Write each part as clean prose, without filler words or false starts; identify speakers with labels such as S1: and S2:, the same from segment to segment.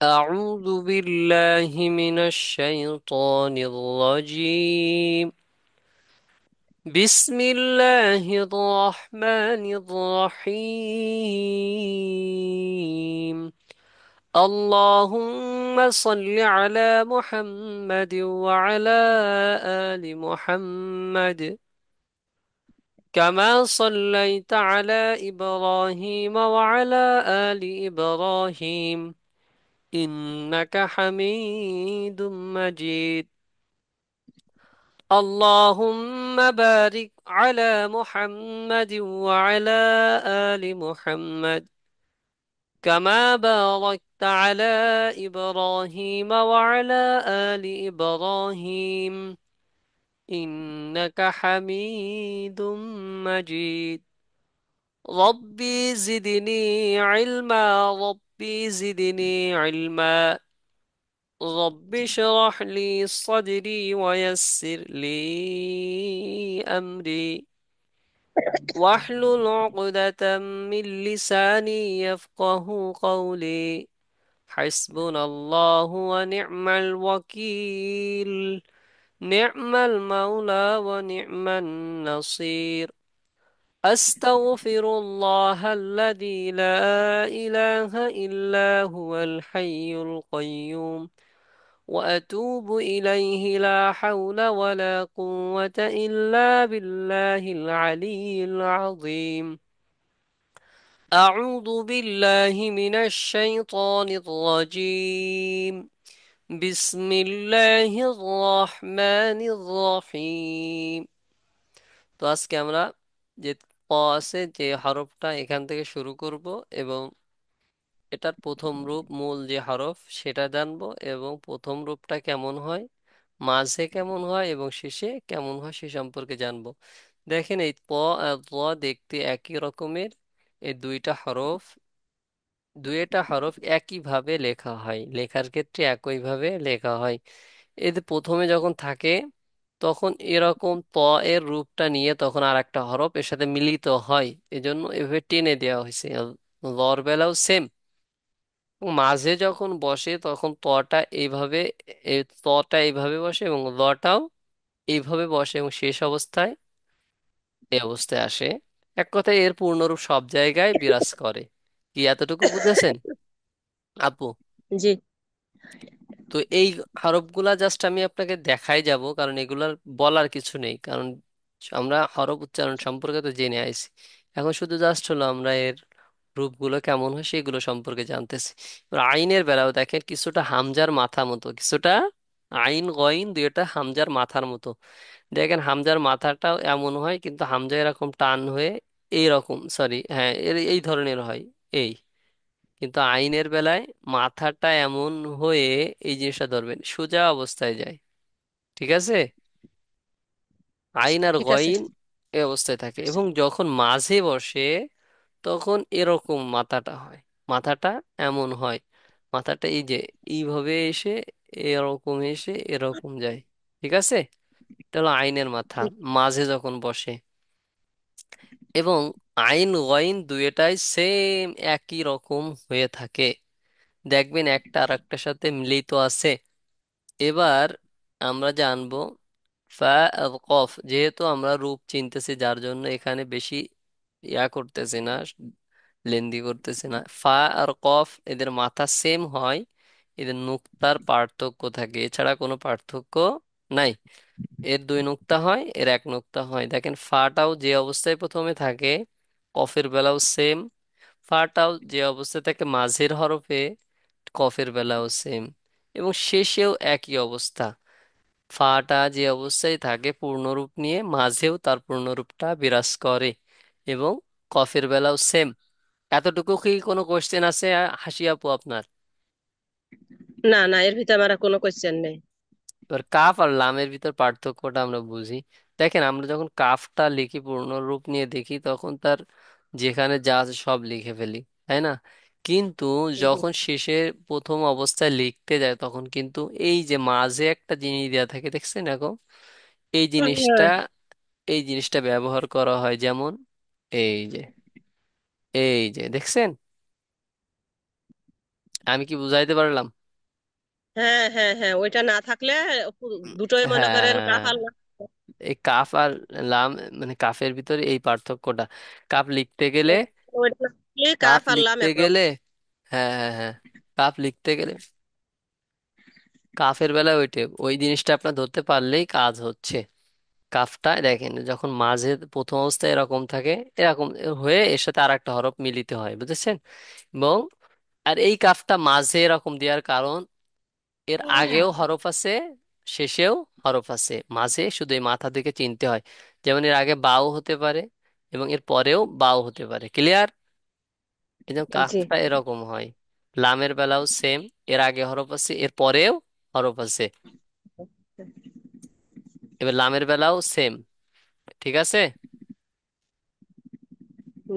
S1: أعوذ بالله من الشيطان الرجيم. بسم الله الرحمن الرحيم. اللهم صل على محمد وعلى آل محمد كما صليت على إبراهيم وعلى آل إبراهيم إنك حميد مجيد. اللهم بارك على محمد وعلى آل محمد كما باركت على إبراهيم وعلى آل إبراهيم إنك حميد مجيد. ربي زدني علما، ربي زدني علما. رب اشرح لي صدري ويسر لي أمري واحلل عقدة من لساني يفقه قولي. حسبنا الله ونعم الوكيل، نعم المولى ونعم النصير. أستغفر الله الذي لا إله إلا هو الحي القيوم وأتوب إليه، لا حول ولا قوة إلا بالله العلي العظيم. أعوذ بالله من الشيطان الرجيم. بسم الله الرحمن الرحيم। তো আজকে আমরা যে প আছে যে হরফটা এখান থেকে শুরু করব এবং এটার প্রথম রূপ মূল যে হরফ সেটা জানবো এবং প্রথম রূপটা কেমন হয়, মাঝে কেমন হয় এবং শেষে কেমন হয় সে সম্পর্কে জানবো। দেখেন এই প আর র দেখতে একই রকমের। এই দুইটা হরফ একইভাবে লেখা হয়, লেখার ক্ষেত্রে একইভাবে লেখা হয়। এতে প্রথমে যখন থাকে তখন এরকম ত এর রূপটা নিয়ে তখন আর একটা হরফ এর সাথে মিলিত হয়, এজন্য এভাবে টেনে দেওয়া হয়েছে। লর বেলাও সেম। মাঝে যখন বসে তখন তটা এইভাবে বসে এবং লটাও এইভাবে বসে এবং শেষ অবস্থায় এই অবস্থায় আসে। এক কথায় এর পূর্ণরূপ সব জায়গায় বিরাজ করে। কি এতটুকু বুঝেছেন আপু?
S2: জি।
S1: তো এই হরফগুলা জাস্ট আমি আপনাকে দেখাই যাব, কারণ এগুলার বলার কিছু নেই, কারণ আমরা হরফ উচ্চারণ সম্পর্কে তো জেনে আইছি। এখন শুধু জাস্ট হলো আমরা এর রূপগুলো কেমন হয় সেগুলো সম্পর্কে জানতেছি। এবার আইনের বেলাও দেখেন কিছুটা হামজার মাথা মতো, কিছুটা আইন গইন দুইটা হামজার মাথার মতো। দেখেন হামজার মাথাটাও এমন হয় কিন্তু হামজা এরকম টান হয়ে এইরকম, সরি হ্যাঁ এই ধরনের হয় এই। কিন্তু আইনের বেলায় মাথাটা এমন হয়ে এই জিনিসটা ধরবেন সোজা অবস্থায় যায়। ঠিক আছে? আইন আর
S2: ঠিক আছে।
S1: গইন এই অবস্থায় থাকে এবং যখন মাঝে বসে তখন এরকম মাথাটা হয়, মাথাটা এমন হয়। মাথাটা এই যে এইভাবে এসে এরকম এসে এরকম যায়। ঠিক আছে? এটা হলো আইনের মাথা মাঝে যখন বসে। এবং আইন গইন দুয়েটাই সেম একই রকম হয়ে থাকে, দেখবেন একটা আর একটার সাথে মিলিত আছে। এবার আমরা জানবো ফা আর কফ, যেহেতু আমরা রূপ চিনতেছি যার জন্য এখানে বেশি করতেছি না, লেন্দি করতেছি না। ফা আর কফ এদের মাথা সেম হয়, এদের নুক্তার পার্থক্য থাকে, এছাড়া কোনো পার্থক্য নাই। এর দুই নুক্তা হয়, এর এক নুক্তা হয়। দেখেন ফাটাও যে অবস্থায় প্রথমে থাকে কফের বেলাও সেম, ফাটাও যে অবস্থায় থাকে মাঝের হরফে কফের বেলাও সেম, এবং শেষেও একই অবস্থা। ফাটা যে অবস্থায় থাকে পূর্ণরূপ নিয়ে মাঝেও তার পূর্ণরূপটা বিরাজ করে এবং কফের বেলাও সেম। এতটুকু কি কোনো কোশ্চেন আছে হাসি আপু আপনার?
S2: না না, এর ভিতরে আমার আর কোনো কোয়েশ্চেন নেই।
S1: এবার কাফ আর লামের ভিতর পার্থক্যটা আমরা বুঝি। দেখেন আমরা যখন কাফটা লিখি পূর্ণরূপ নিয়ে দেখি তখন তার যেখানে যা আছে সব লিখে ফেলি, তাই না? কিন্তু
S2: জি।
S1: যখন শেষে প্রথম অবস্থায় লিখতে যায় তখন কিন্তু এই যে মাঝে একটা জিনিস দেওয়া থাকে দেখছেন এখন, এই জিনিসটা
S2: হ্যাঁ।
S1: এই জিনিসটা ব্যবহার করা হয়। যেমন এই যে, এই যে দেখছেন, আমি কি বুঝাইতে পারলাম?
S2: হ্যাঁ হ্যাঁ হ্যাঁ, ওইটা না থাকলে দুটোই মনে করেন কাফ
S1: হ্যাঁ,
S2: আর লাম।
S1: এই কাফ আর লাম, মানে কাফের ভিতরে এই পার্থক্যটা। কাফ লিখতে গেলে,
S2: ওইটা না থাকলে
S1: কাফ
S2: কাফ আর লাম
S1: লিখতে গেলে,
S2: একরকম।
S1: হ্যাঁ হ্যাঁ হ্যাঁ, কাফ লিখতে গেলে কাফের বেলায় ওইটা, ওই জিনিসটা আপনার ধরতে পারলেই কাজ হচ্ছে। কাফটা দেখেন যখন মাঝে প্রথম অবস্থায় এরকম থাকে, এরকম হয়ে এর সাথে আর একটা হরফ মিলিত হয়, বুঝেছেন? এবং আর এই কাফটা মাঝে এরকম দেওয়ার কারণ, এর আগেও হরফ আছে, শেষেও হরফ আছে, মাঝে শুধু এই মাথা থেকে চিনতে হয়। যেমন এর আগে বাও হতে পারে এবং এর পরেও বাও হতে পারে। ক্লিয়ার? এই জন্য
S2: জি।
S1: কাফটা এরকম হয়। লামের বেলাও সেম, এর আগে হরফ আছে, এর পরেও হরফ আছে। এবার লামের বেলাও সেম। ঠিক আছে?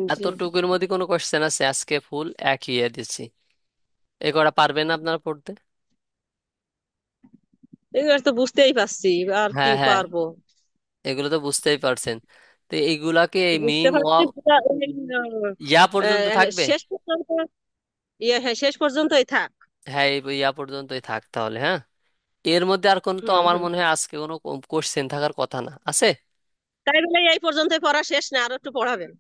S2: জি,
S1: এতটুকুর মধ্যে কোনো কোশ্চেন আছে? আজকে ফুল একই ইয়ে দিচ্ছি। এ করা পারবেন না আপনারা পড়তে?
S2: এগুলো তো বুঝতেই পারছি, আর কি
S1: হ্যাঁ হ্যাঁ,
S2: পারবো।
S1: এগুলো তো বুঝতেই পারছেন। তো এইগুলাকে এই
S2: বুঝতে
S1: মিম
S2: পারছি
S1: ওয়াও ইয়া পর্যন্ত থাকবে।
S2: শেষ পর্যন্ত। ইয়ে, হ্যাঁ, শেষ পর্যন্তই থাক।
S1: হ্যাঁ, এই ইয়া পর্যন্তই থাক তাহলে, হ্যাঁ। এর মধ্যে আর কোন, তো
S2: হুম
S1: আমার
S2: হুম।
S1: মনে হয় আজকে কোনো কোশ্চেন থাকার কথা না, আছে?
S2: তাই বলে এই পর্যন্তই পড়া শেষ না, আরো একটু পড়াবেন?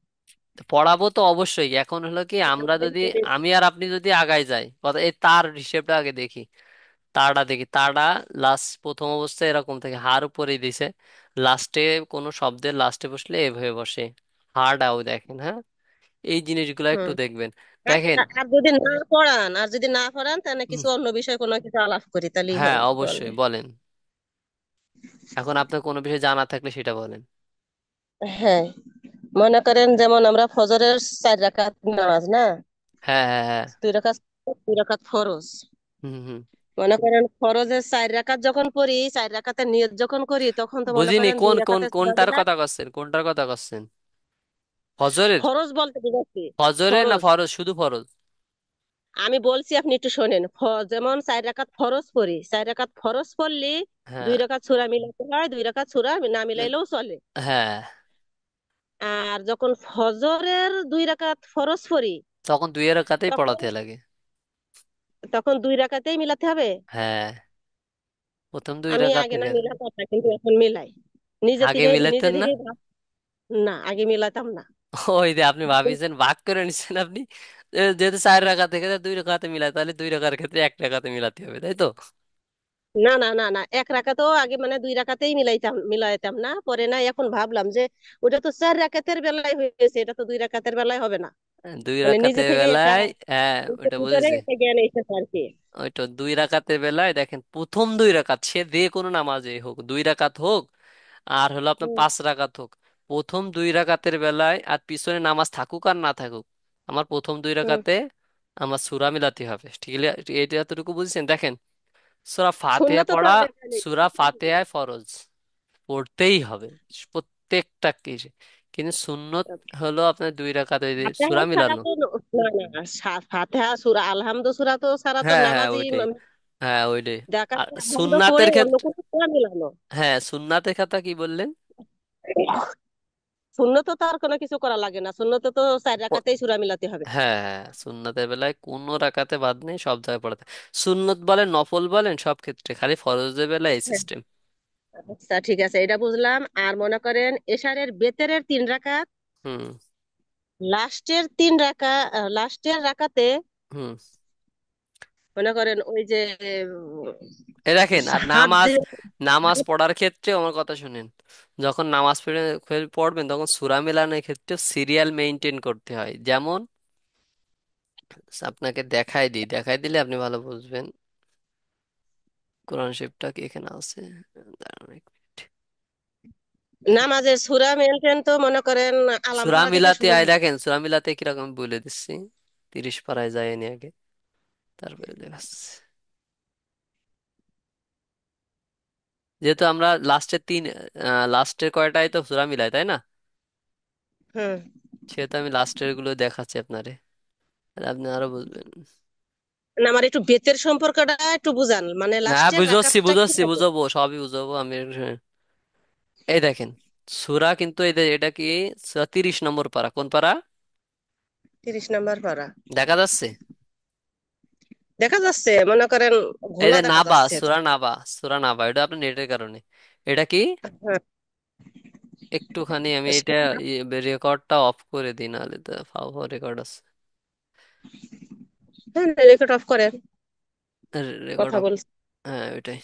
S1: তো পড়াবো তো অবশ্যই। এখন হলো কি, আমরা যদি, আমি আর আপনি যদি আগায় যাই কথা, এই তার হিসেবটা আগে দেখি। তারটা দেখি, তারটা লাস্ট প্রথম অবস্থায় এরকম থাকে, হার উপরেই দিছে, লাস্টে কোনো শব্দের লাস্টে বসলে এভাবে বসে। হারটাও দেখেন, হ্যাঁ, এই জিনিসগুলো একটু
S2: হুম।
S1: দেখবেন। দেখেন,
S2: আচ্ছা, আর যদি না পড়ান তাহলে কিছু অন্য বিষয় কোনো কিছু আলাপ করি, তাহলেই
S1: হ্যাঁ
S2: হবে, চলবে।
S1: অবশ্যই বলেন। এখন আপনার কোনো বিষয় জানা থাকলে সেটা বলেন।
S2: হ্যাঁ, মনে করেন যেমন আমরা ফজরের 4 রাকাত নামাজ না,
S1: হ্যাঁ হ্যাঁ হ্যাঁ।
S2: 2 রাকাত, 2 রাকাত ফরজ।
S1: হুম হুম।
S2: মনে করেন ফরজের 4 রাকাত যখন পড়ি, 4 রাকাতের নিয়ত যখন করি, তখন তো মনে
S1: বুঝিনি,
S2: করেন দুই
S1: কোন কোন
S2: রাকাতের সূরা
S1: কোনটার
S2: মিলাই।
S1: কথা করছেন, কোনটার কথা করছেন? ফজরের?
S2: ফরজ বলতে বুঝাচ্ছি।
S1: ফজরের না
S2: ফরজ,
S1: ফরজ, শুধু ফরজ?
S2: আমি বলছি, আপনি একটু শোনেন। যেমন 4 রাকাত ফরজ পড়ি, 4 রাকাত ফরজ পড়লি
S1: হ্যাঁ
S2: 2 রাকাত সূরা মিলাতে হয়, 2 রাকাত সূরা না মিলাইলেও চলে।
S1: হ্যাঁ,
S2: আর যখন ফজরের 2 রাকাত ফরজ পড়ি,
S1: তখন দুইয়ের রাকাতেই
S2: তখন
S1: পড়াতে লাগে।
S2: তখন 2 রাকাতেই মিলাতে হবে।
S1: হ্যাঁ, প্রথম দুই
S2: আমি
S1: রাকাত
S2: আগে না
S1: থেকে।
S2: মিলাতাম না, কিন্তু এখন মিলাই। নিজে
S1: আগে
S2: থেকে নিজে
S1: মিলাইতেন না?
S2: থেকে না, আগে মিলাতাম না।
S1: ওই যে আপনি ভাবিছেন ভাগ করে নিচ্ছেন আপনি, যেহেতু 4 রাকাত থেকে 2 রাকাতে মিলায়, তাহলে 2 রাকাতের ক্ষেত্রে 1 রাকাতে মিলাতে হবে, তাই তো?
S2: না না না না, 1 রাকাতও আগে মানে 2 রাকাতেই মিলাইতাম না, পরে না এখন ভাবলাম যে ওটা তো 4 রাকাতের বেলায় হয়েছে, এটা তো 2 রাকাতের বেলায় হবে না।
S1: দুই
S2: মানে নিজে
S1: রাকাতের
S2: থেকে একটা
S1: বেলায়, হ্যাঁ ওইটা
S2: ভিতরে
S1: বুঝেছি।
S2: একটা জ্ঞান এসেছে আর কি।
S1: ওই তো 2 রাকাতের বেলায় দেখেন, প্রথম 2 রাকাত সে যে কোনো নামাজে হোক, 2 রাকাত হোক আর হলো আপনার
S2: হুম
S1: 5 রাকাত হোক, প্রথম 2 রাকাতের বেলায় আর পিছনে নামাজ থাকুক আর না থাকুক, আমার প্রথম দুই
S2: হুম।
S1: রাকাতে আমার সূরা মিলাতে হবে, ঠিক আছে? এটা এতটুকু বুঝছেন? দেখেন, সূরা ফাতিহা
S2: সুন্নত তো
S1: পড়া,
S2: আগে জানি।
S1: সূরা ফাতিহায় ফরজ, পড়তেই হবে প্রত্যেকটা কিছু। কিন্তু সুন্নত হলো আপনার 2 রাকাত ওই যে
S2: ফাতিহা
S1: সূরা
S2: ছাড়া
S1: মিলানো।
S2: তো না না, ফাতিহা সূরা সূরা তো ছাড়া তো
S1: হ্যাঁ হ্যাঁ
S2: নামাজই
S1: ওইটাই, হ্যাঁ ওইটাই।
S2: দেখা
S1: আর
S2: যায় আলহামদু
S1: সুন্নাতের
S2: পড়ে অন্য
S1: ক্ষেত্রে,
S2: কোনো সূরা মিলানো।
S1: হ্যাঁ সুন্নাতের কথা কি বললেন?
S2: সুন্নত তো আর কোনো কিছু করা লাগে না, সুন্নত তো 4 রাকাতেই সূরা মিলাতে হবে।
S1: হ্যাঁ হ্যাঁ, সুন্নতের বেলায় কোনো রাকাতে বাদ নেই, সব জায়গায় পড়াতে। সুন্নত বলেন নফল বলেন সব ক্ষেত্রে, খালি ফরজের বেলায় এই
S2: হ্যাঁ,
S1: সিস্টেম।
S2: আচ্ছা ঠিক আছে, এটা বুঝলাম। আর মনে করেন এশারের বেতেরের 3 রাকাত,
S1: হুম
S2: লাস্টের রাকাতে
S1: হুম।
S2: মনে করেন ওই যে
S1: এ দেখেন, আর
S2: হাত
S1: নামাজ,
S2: দিয়ে।
S1: নামাজ পড়ার ক্ষেত্রে আমার কথা শুনেন, যখন নামাজ পড়বেন তখন সূরা মেলানোর ক্ষেত্রে সিরিয়াল মেনটেন করতে হয়। যেমন আপনাকে দেখাই দিই, দেখাই দিলে আপনি ভালো বুঝবেন। কোরআন শরীফটা কি এখানে আছে? দাঁড়ান এক মিনিট।
S2: নামাজের সূরা মেনটেন তো মনে করেন আলাম
S1: সূরা
S2: ধরা থেকে
S1: মিলাতে
S2: শুরু
S1: আয়,
S2: হয়।
S1: দেখেন সূরা মিলাতে কিরকম আমি বলে দিচ্ছি। 30 পারায় যায়নি আগে, তারপরে দেখাচ্ছি। যেহেতু আমরা লাস্টের কয়টাই তো সূরা মিলাই, তাই না?
S2: হুম।
S1: সেহেতু আমি লাস্টের গুলো দেখাচ্ছি আপনারে, তাহলে আপনি আরো বুঝবেন।
S2: না, আমার একটু বেতের সম্পর্কটা একটু বুঝান, মানে
S1: না
S2: লাস্টের
S1: বুঝছি
S2: রাকাতটা কি
S1: বুঝছি
S2: থাকে।
S1: বুঝাবো, সবই বুঝাবো আমি। এই দেখেন, সূরা কিন্তু এটা কি, সূরা 30 নম্বর পারা, কোন পারা?
S2: 30 নাম্বার পারা।
S1: দেখা যাচ্ছে?
S2: দেখা যাচ্ছে, মনে করেন
S1: এই
S2: ঘোলা
S1: যে
S2: দেখা
S1: নাবা,
S2: যাচ্ছে আর
S1: সুরা
S2: কি।
S1: নাবা, সুরা নাবা, এটা আপনার নেটের কারণে। এটা কি,
S2: হ্যাঁ।
S1: একটুখানি আমি এটা রেকর্ডটা অফ করে দিই, নাহলে তো ফাও রেকর্ড আছে।
S2: হ্যাঁ, রেকর্ড অফ করেন,
S1: রেকর্ড
S2: কথা
S1: অফ,
S2: বলছি।
S1: হ্যাঁ ওইটাই।